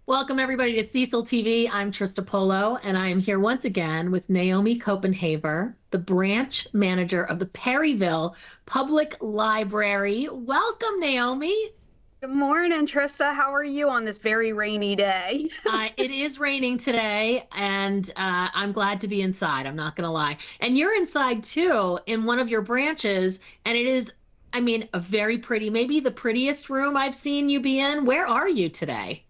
Welcome, everybody, to Cecil TV. I'm Trista Polo, and I am here once again with Naomi Copenhaver, the branch manager of the Perryville Public Library. Welcome, Naomi. Good morning, Trista. How are you on this very rainy day? It is raining today, and I'm glad to be inside. I'm not going to lie. And you're inside too in one of your branches, and it is, a very pretty, maybe the prettiest room I've seen you be in. Where are you today?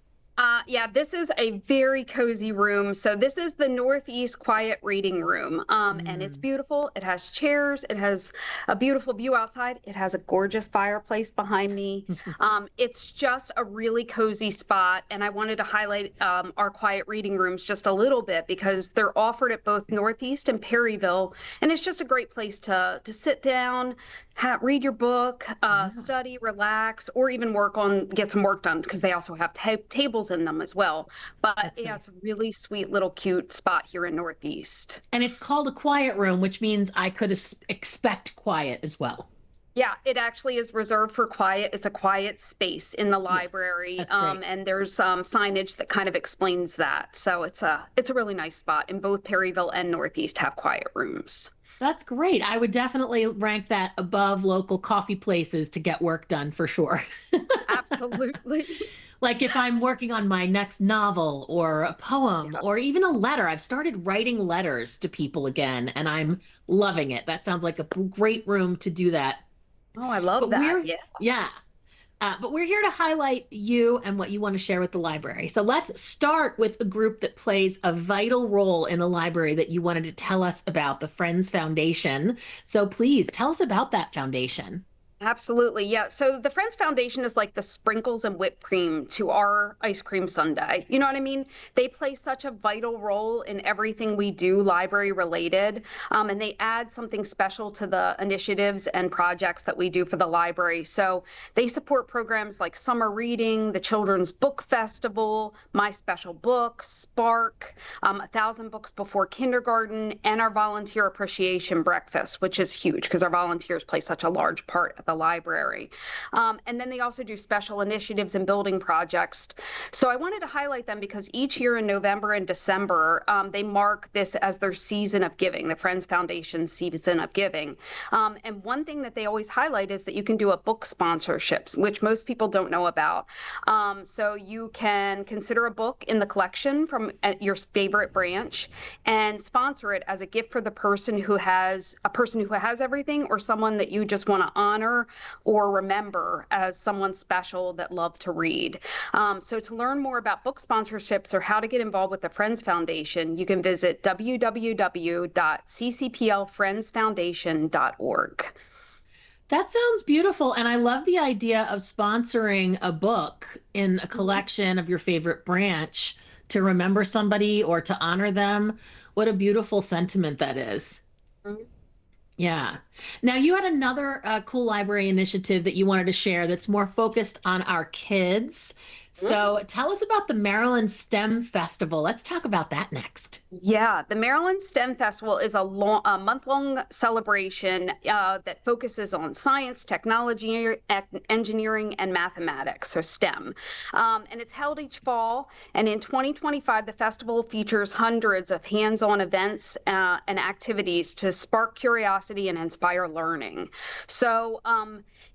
Yeah, this is a very cozy room. So this is the Northeast Quiet Reading Room, and it's beautiful. It has chairs. It has a beautiful view outside. It has a gorgeous fireplace behind me. It's just a really cozy spot, and I wanted to highlight our quiet reading rooms just a little bit because they're offered at both Northeast and Perryville, and it's just a great place to sit down, read your book, study, relax, or even get some work done because they also have tables in them as well. But yeah, Nice. it's a really sweet little cute spot here in Northeast. And it's called a quiet room, which means I could expect quiet as well. Yeah, it actually is reserved for quiet. It's a quiet space in the Yeah, library, that's great. and there's signage that kind of explains that. So it's a really nice spot, and both Perryville and Northeast have quiet rooms. That's great. I would definitely rank that above local coffee places to get work done for sure. Absolutely. Like if I'm working on my next novel or a poem Yeah. or even a letter, I've started writing letters to people again and I'm loving it. That sounds like a great room to do that. Oh, I love But that. we're, Yeah. yeah, but we're here to highlight you and what you want to share with the library. So let's start with a group that plays a vital role in the library that you wanted to tell us about, the Friends Foundation. So please tell us about that foundation. Absolutely. Yeah. So the Friends Foundation is like the sprinkles and whipped cream to our ice cream sundae. You know what I mean? They play such a vital role in everything we do, library related, and they add something special to the initiatives and projects that we do for the library. So they support programs like summer reading, the Children's Book Festival, My Special Book, Spark, 1,000 Books Before Kindergarten, and our Volunteer Appreciation Breakfast, which is huge because our volunteers play such a large part of the library. And then they also do special initiatives and building projects. So I wanted to highlight them because each year in November and December, they mark this as their season of giving, the Friends Foundation season of giving. And one thing that they always highlight is that you can do a book sponsorships, which most people don't know about. So you can consider a book in the collection from your favorite branch and sponsor it as a gift for the person who has everything or someone that you just want to honor or remember as someone special that loved to read. So to learn more about book sponsorships or how to get involved with the Friends Foundation, you can visit www.ccplfriendsfoundation.org. That sounds beautiful. And I love the idea of sponsoring a book in a Mhm. collection of your favorite branch to remember somebody or to honor them. What a beautiful sentiment that is. Yeah. Now, you had another cool library initiative that you wanted to share that's more focused on our kids. So tell us about the Maryland STEM Festival. Let's talk about that next. Yeah, the Maryland STEM Festival is a month-long celebration that focuses on science, technology, engineering, and mathematics, so STEM. And it's held each fall. And in 2025, the festival features hundreds of hands-on events and activities to spark curiosity and inspire learning. So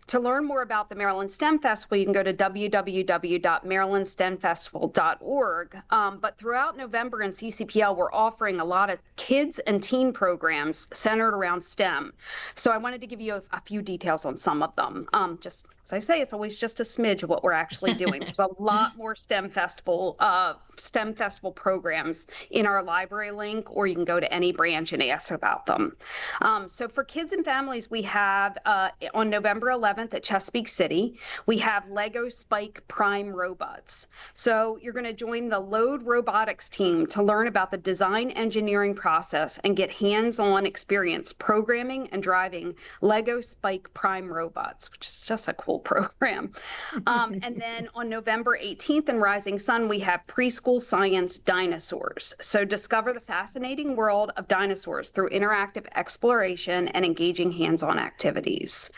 to learn more about the Maryland STEM Festival, you can go to www.marylandstemfestival.org. But throughout November in CCPL, we're offering a lot of kids and teen programs centered around STEM. So I wanted to give you a few details on some of them. Just as I say, it's always just a smidge of what we're actually doing. There's a lot more STEM Festival programs in our library link, or you can go to any branch and ask about them. So for kids and families, we have on November 11th at Chesapeake City, we have Lego Spike Prime robots. So you're going to join the LOAD Robotics Team to learn about the design engineering process and get hands-on experience programming and driving Lego Spike Prime robots, which is just a cool program. And then on November 18th in Rising Sun, we have Preschool Science Dinosaurs. So discover the fascinating world of dinosaurs through interactive exploration and engaging hands-on activities.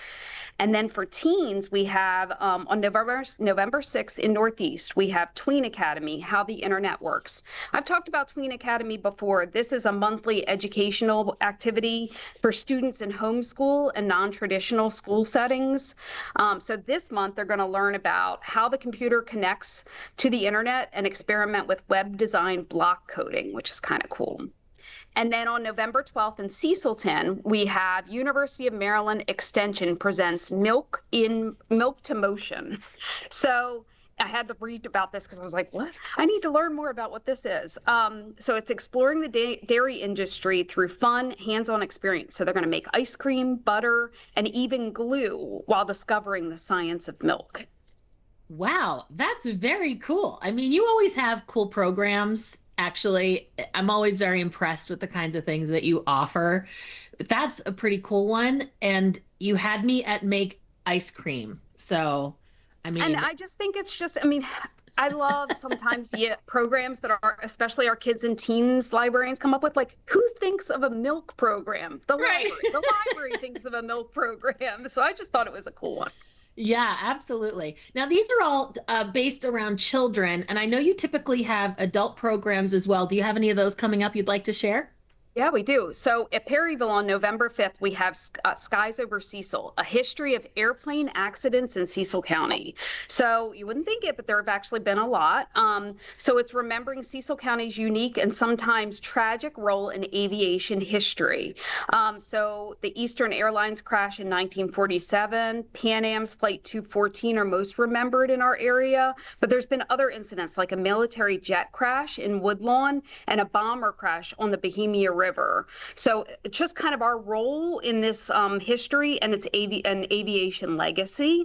And then for teens, we have on November 6th in Northeast, we have Tween Academy, How the Internet Works. I've talked about Tween Academy before. This is a monthly educational activity for students in homeschool and non-traditional school settings. So this month, they're going to learn about how the computer connects to the internet and experiment with web design block coding, which is kind of cool. And then on November 12th in Cecilton, we have University of Maryland Extension presents Milk to Motion. So I had to read about this because I was like, what? I need to learn more about what this is. So it's exploring the dairy industry through fun, hands-on experience. So they're going to make ice cream, butter, and even glue while discovering the science of milk. Wow, that's very cool. I mean, you always have cool programs. Actually, I'm always very impressed with the kinds of things that you offer. But that's a pretty cool one. And you had me at make ice cream. So, I mean, and I just think it's just, I mean, I love sometimes programs that are, especially our kids and teens librarians come up with, like, who thinks of a milk program? The library thinks of a milk program. So I just thought it was a cool one. Yeah, absolutely. Now, these are all based around children, and I know you typically have adult programs as well. Do you have any of those coming up you'd like to share? Yeah, we do. So at Perryville on November 5th, we have Skies Over Cecil, a history of airplane accidents in Cecil County. So you wouldn't think it, but there have actually been a lot. So it's remembering Cecil County's unique and sometimes tragic role in aviation history. So the Eastern Airlines crash in 1947, Pan Am's Flight 214 are most remembered in our area, but there's been other incidents like a military jet crash in Woodlawn and a bomber crash on the Bohemia River. So it's just kind of our role in this history and its aviation legacy.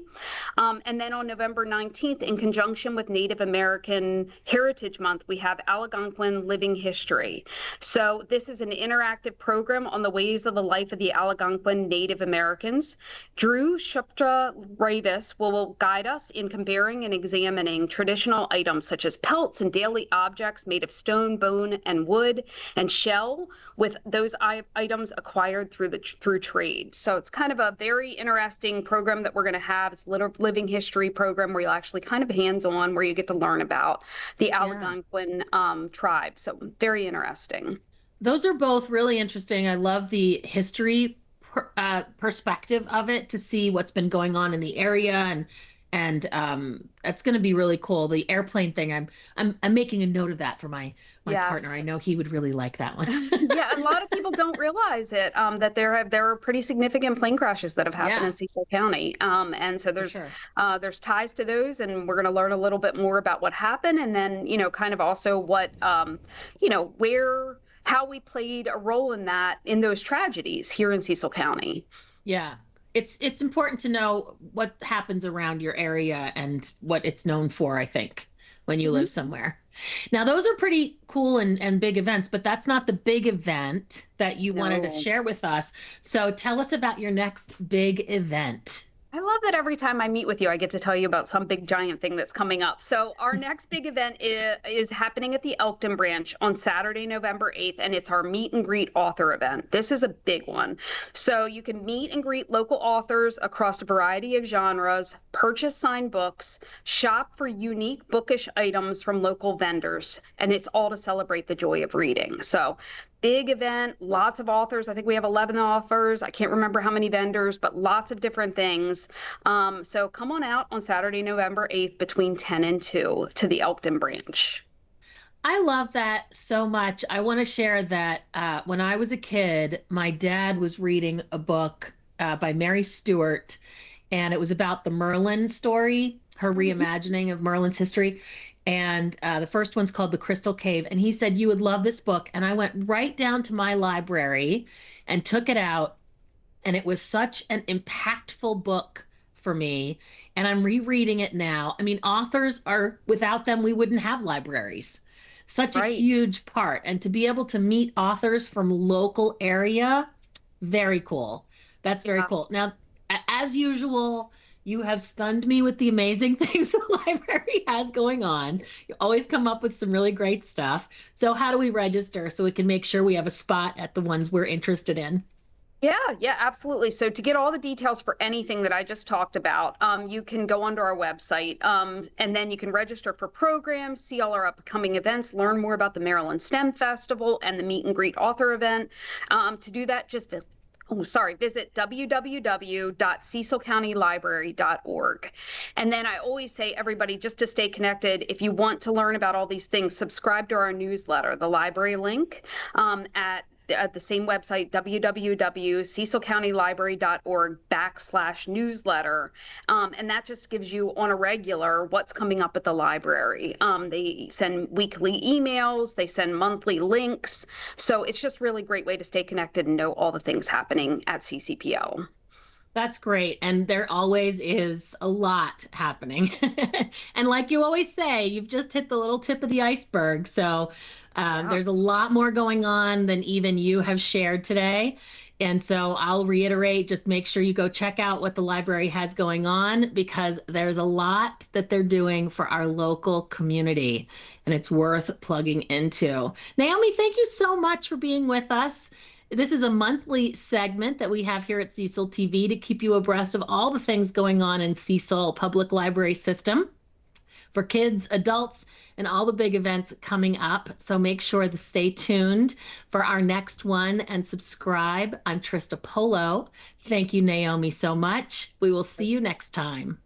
And then on November 19th, in conjunction with Native American Heritage Month, we have Algonquin Living History. So this is an interactive program on the ways of the life of the Algonquin Native Americans. Drew Shupta Ravis will guide us in comparing and examining traditional items such as pelts and daily objects made of stone, bone, and wood and shell with those items acquired through trade. So it's kind of a very interesting program that we're going to have. It's a living history program where you'll actually kind of hands-on, where you get to learn about the Algonquin tribe. So very interesting. Those are both really interesting. I love the history perspective of it, to see what's been going on in the area, and that's going to be really cool. The airplane thing, I'm making a note of that for my partner. I know he would really like that one. Yeah, a lot of people don't realize it, that there are pretty significant plane crashes that have happened in Cecil County, and so there's ties to those, and we're going to learn a little bit more about what happened, and then kind of also what how we played a role in those tragedies here in Cecil County. Yeah. It's important to know what happens around your area and what it's known for, I think, when you live somewhere. Now, those are pretty cool and big events, but that's not the big event that you wanted to share with us. So tell us about your next big event. I love that every time I meet with you, I get to tell you about some big giant thing that's coming up. So our next big event is happening at the Elkton branch on Saturday, November 8th, and it's our meet and greet author event. This is a big one. So you can meet and greet local authors across a variety of genres, purchase signed books, shop for unique bookish items from local vendors, and it's all to celebrate the joy of reading. So big event, lots of authors. I think we have 11 authors. I can't remember how many vendors, but lots of different things. So come on out on Saturday, November 8th between 10 and 2 to the Elkton branch. I love that so much. I want to share that when I was a kid, my dad was reading a book by Mary Stewart, and it was about the Merlin story, her reimagining of Merlin's history. And the first one's called The Crystal Cave. And he said, you would love this book. And I went right down to my library and took it out. And it was such an impactful book for me. And I'm rereading it now. I mean, authors are, without them, we wouldn't have libraries. Such a huge part. And to be able to meet authors from local area, very cool. That's very cool. Now, as usual, you have stunned me with the amazing things the library has going on. You always come up with some really great stuff. So how do we register so we can make sure we have a spot at the ones we're interested in? Yeah, absolutely. So to get all the details for anything that I just talked about, you can go onto our website, and then you can register for programs, see all our upcoming events, learn more about the Maryland STEM Festival and the Meet and Greet Author event. To do that, just visit www.cecilcountylibrary.org. And then I always say, everybody, just to stay connected, if you want to learn about all these things, subscribe to our newsletter, the library link at the same website, www.cecilcountylibrary.org/newsletter. And that just gives you on a regular what's coming up at the library. They send weekly emails, they send monthly links. So it's just really great way to stay connected and know all the things happening at CCPL. That's great. And there always is a lot happening. And like you always say, you've just hit the little tip of the iceberg. So there's a lot more going on than even you have shared today. And so I'll reiterate, just make sure you go check out what the library has going on, because there's a lot that they're doing for our local community, and it's worth plugging into. Naomi, thank you so much for being with us. This is a monthly segment that we have here at Cecil TV to keep you abreast of all the things going on in Cecil Public Library System for kids, adults, and all the big events coming up. So make sure to stay tuned for our next one and subscribe. I'm Trista Polo. Thank you, Naomi, so much. We will see you next time.